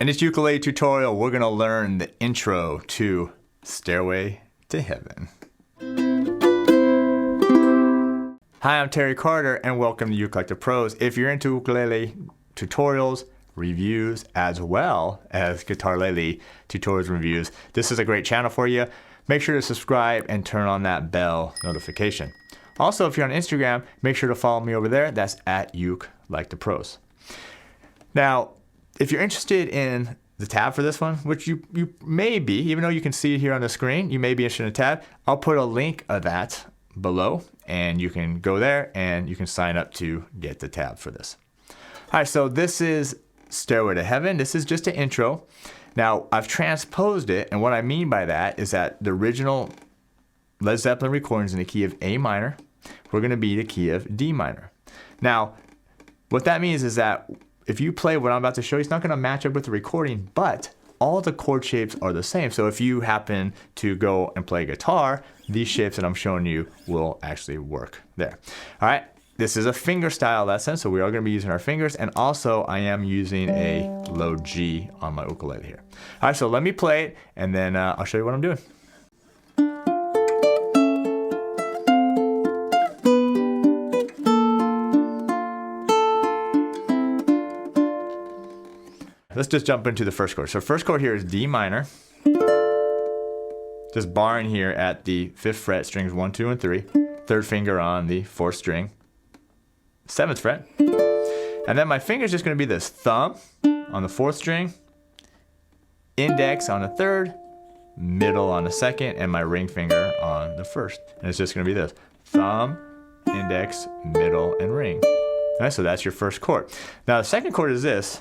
In this ukulele tutorial, we're going to learn the intro to Stairway to Heaven. Hi, I'm Terry Carter and welcome to ukelikethepros. If you're into ukulele tutorials, reviews, as well as guitar-lele tutorials and reviews, this is a great channel for you. Make sure to subscribe and turn on that bell notification. Also, if you're on Instagram, make sure to follow me over there. That's at ukelikethepros. Now, if you're interested in the tab for this one, which you may be, even though you can see it here on the screen, you may be interested in a tab. I'll put a link of that below, and you can go there and you can sign up to get the tab for this. All right, so this is Stairway to Heaven. This is just an intro. Now, I've transposed it, and what I mean by that is that the original Led Zeppelin recordings in the key of A minor, we're going to be the key of D minor. Now, what that means is that if you play what I'm about to show you, it's not going to match up with the recording, but all the chord shapes are the same. So if you happen to go and play guitar, these shapes that I'm showing you will actually work there. All right, this is a finger style lesson, so we are going to be using our fingers, and also I am using a low G on my ukulele here. All right, so let me play it, and then I'll show you what I'm doing. Let's just jump into the first chord. So first chord here is D minor. Just barring here at the 5th fret, strings 1, 2, and 3. Third finger on the 4th string, 7th fret. And then my finger is just going to be this thumb on the 4th string, index on the 3rd, middle on the 2nd, and my ring finger on the 1st. And it's just going to be this: thumb, index, middle, and ring. All right, so that's your first chord. Now the second chord is this.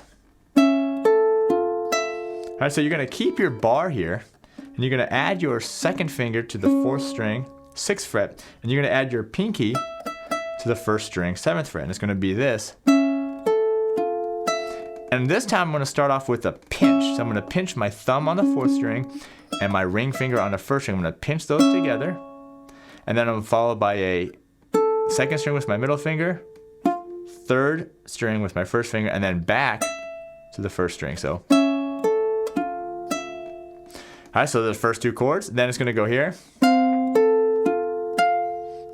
All right, so you're going to keep your bar here, and you're going to add your second finger to the 4th string, 6th fret, and you're going to add your pinky to the 1st string, 7th fret, and it's going to be this. And this time I'm going to start off with a pinch. So I'm going to pinch my thumb on the 4th string and my ring finger on the 1st string. I'm going to pinch those together, and then I'm followed by a 2nd string with my middle finger, 3rd string with my 1st finger, and then back to the 1st string. So all right, so the first 2 chords, then it's going to go here.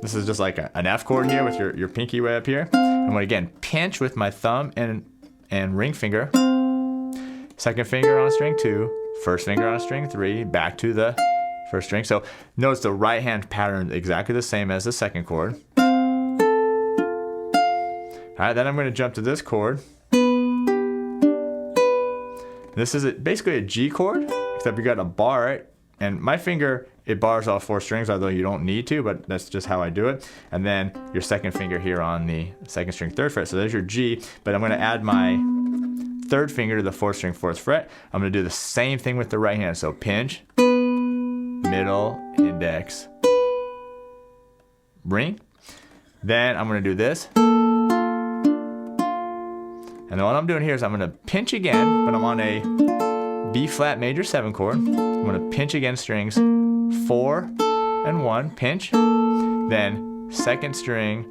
This is just like an F chord here with your pinky way up here. I'm going to again pinch with my thumb and ring finger. 2nd finger on string 2, 1st finger on string 3, back to the 1st string. So notice the right hand pattern is exactly the same as the 2nd chord. All right, then I'm going to jump to this chord. This is basically a G chord, except you got a bar, right? And my finger, it bars all 4 strings, although you don't need to, but that's just how I do it. And then your 2nd finger here on the 2nd string, 3rd fret. So there's your G, but I'm going to add my 3rd finger to the 4th string, 4th fret. I'm going to do the same thing with the right hand. So pinch, middle, index, ring. Then I'm going to do this. And then what I'm doing here is I'm going to pinch again, but I'm on a B flat major 7 chord. I'm going to pinch again strings 4 and 1, pinch, then 2nd string,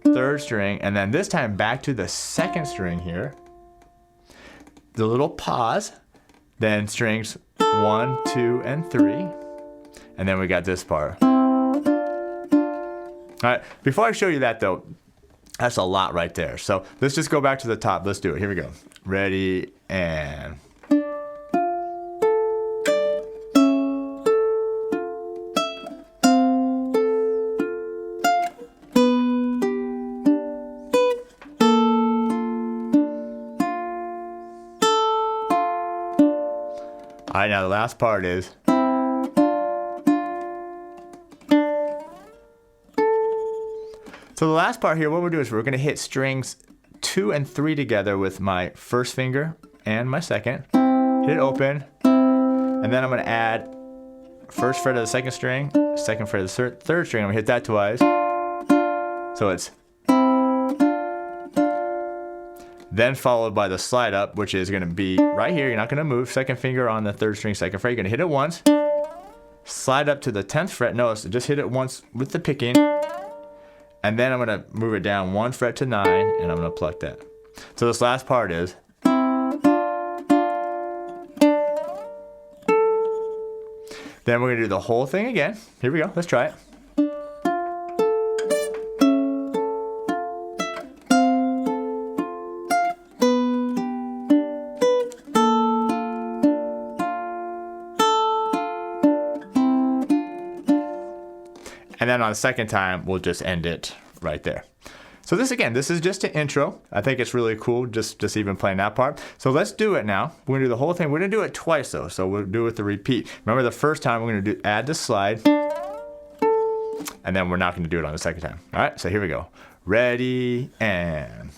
3rd string, and then this time back to the 2nd string here. The little pause, then strings 1, 2, and 3, and then we got this part. All right, before I show you that though, that's a lot right there. So let's just go back to the top. Let's do it. Here we go. Ready, and all right, now the last part is. So the last part here, what we're doing is we're going to hit strings 2 and 3 together with my 1st finger and my 2nd. Hit it open, and then I'm going to add 1st fret of the 2nd string, 2nd fret of the 3rd string. I'm going to hit that twice. So it's then followed by the slide up, which is going to be right here. You're not going to move. 2nd finger on the 3rd string, 2nd fret. You're going to hit it once. Slide up to the 10th fret. Notice, just hit it once with the picking. And then I'm going to move it down 1 fret to 9, and I'm going to pluck that. So this last part is. Then we're gonna do the whole thing again. Here we go, let's try it. And then on the second time, we'll just end it right there. So this is just an intro. I think it's really cool just even playing that part. So let's do it now. We're gonna do the whole thing. We're gonna do it twice though. So we'll do it with the repeat. Remember the first time we're gonna add the slide, and then we're not gonna do it on the second time. All right, so here we go. Ready, and.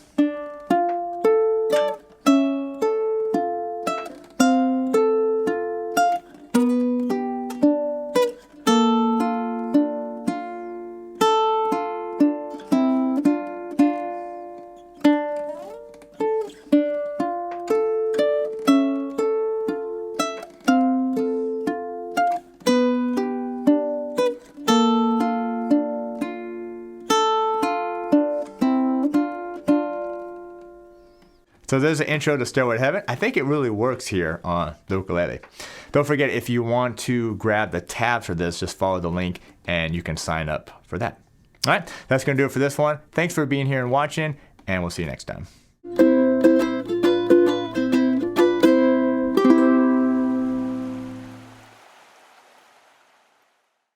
So there's an intro to Stairway to Heaven. I think it really works here on the ukulele. Don't forget, if you want to grab the tabs for this, just follow the link and you can sign up for that. All right, that's going to do it for this one. Thanks for being here and watching, and we'll see you next time.